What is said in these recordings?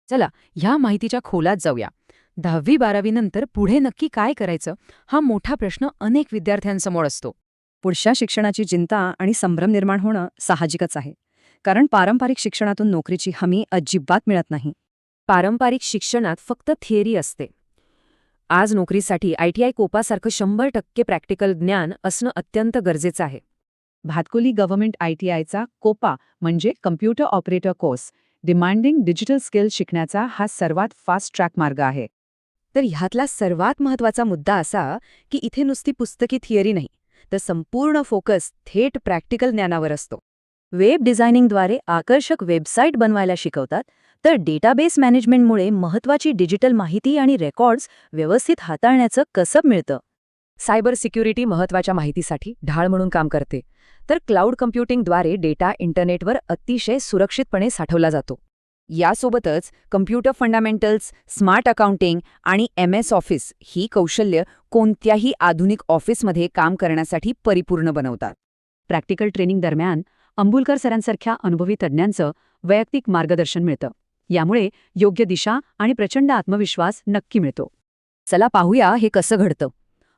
चला, ह्या माहितीच्या खोलात जाऊया. 10वी-12वी नंतर पुढे नक्की काय करायचं हा मोठा प्रश्न अनेक विद्यार्थ्यांसमोर असतो. पुढच्या शिक्षणाची चिंता आणि संभ्रम निर्माण होणं साहजिकच आहे. कारण पारंपरिक शिक्षणातून नोकरीची हमी अजिबात मिळत नाही. पारंपरिक शिक्षणात फक्त थिअरी असते. आज नोकरीसाठी ITI कोपासारखं 100% प्रॅक्टिकल ज्ञान असणं अत्यंत गरजेचं आहे. भातकुली गव्हर्नमेंट ITIचा कोपा म्हणजे computer operator course demanding digital skills शिकण्याचा हा सर्वात फास्ट ट्रॅक मार्ग आहे. तर ह्यातला सर्वात महत्त्वाचा मुद्दा असा की इथे नुसती पुस्तकी थिअरी नाही, तर संपूर्ण फोकस थेट प्रॅक्टिकल ज्ञानावर असतो. वेब डिझायनिंगद्वारे आकर्षक वेबसाईट बनवायला शिकवतात, तर डेटाबेस मॅनेजमेंटमुळे महत्त्वाची डिजिटल माहिती आणि रेकॉर्ड्स व्यवस्थित हाताळण्याचं कसब मिळतं. सायबर सिक्युरिटी महत्त्वाच्या माहितीसाठी ढाळ म्हणून काम करते, तर क्लाउड कम्प्युटिंगद्वारे डेटा इंटरनेटवर अतिशय सुरक्षितपणे साठवला जातो. यासोबतच कम्प्युटर फंडामेंटल्स, स्मार्ट अकाउंटिंग आणि MS ऑफिस ही कौशल्य कोणत्याही आधुनिक ऑफिसमध्ये काम करण्यासाठी परिपूर्ण बनवतात. प्रॅक्टिकल ट्रेनिंग दरम्यान अंबुलकर सरांसारख्या अनुभवी तज्ज्ञांचं वैयक्तिक मार्गदर्शन मिळतं. यामुळे योग्य दिशा आणि प्रचंड आत्मविश्वास नक्की मिळतो. चला पाहूया हे कसं घडतं.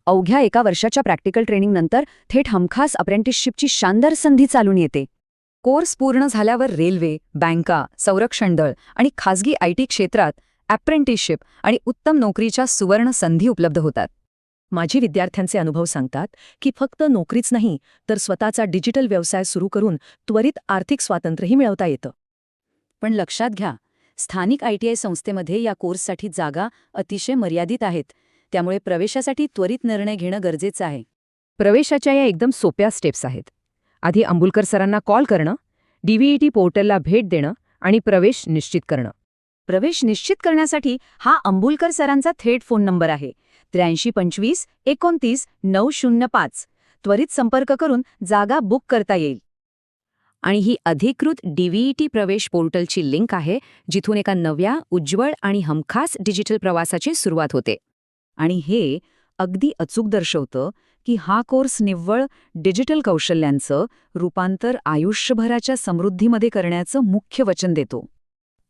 अवघ्या 1 वर्षाच्या प्रॅक्टिकल ट्रेनिंगनंतर थेट हमखास अप्रेंटिसशिपची शानदार संधी चालून येते. कोर्स पूर्ण झाल्यावर रेल्वे, बँका, संरक्षण दळ आणि खासगी IT क्षेत्रात अप्रेंटिसशिप आणि उत्तम नोकरीच्या सुवर्ण संधी उपलब्ध होतात. माझी विद्यार्थ्यांचे अनुभव सांगतात की फक्त नोकरीच नाही, तर स्वतःचा डिजिटल व्यवसाय सुरू करून त्वरित आर्थिक स्वातंत्र्यही मिळवता येतं. पण लक्षात घ्या, स्थानिक ITI संस्थेमध्ये या कोर्ससाठी जागा अतिशय मर्यादित आहेत. त्यामुळे प्रवेशासाठी त्वरित निर्णय घेणं गरजेचं आहे. प्रवेशाच्या या एकदम सोप्या स्टेप्स आहेत. आधी अंबुलकर सरांना कॉल करणं, DVET पोर्टलला भेट देणं आणि प्रवेश निश्चित करणं. प्रवेश निश्चित करण्यासाठी हा अंबुलकर सरांचा थेट फोन नंबर आहे 8325 29 905. त्वरित संपर्क करून जागा बुक करता येईल. आणि ही अधिकृत DVET प्रवेश पोर्टलची लिंक आहे, जिथून एका नव्या, उज्ज्वल आणि हमखास डिजिटल प्रवासाची सुरुवात होते. आणि हे अगदी अचूक दर्शवतं की हा कोर्स निव्वळ डिजिटल कौशल्यांचं रूपांतर आयुष्यभराच्या समृद्धीमध्ये करण्याचं मुख्य वचन देतो.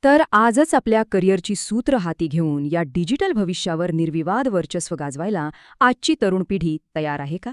तर आजच आपल्या करिअरची सूत्र हाती घेऊन या डिजिटल भविष्यावर निर्विवाद वर्चस्व गाजवायला आजची तरुण पिढी तयार आहे का?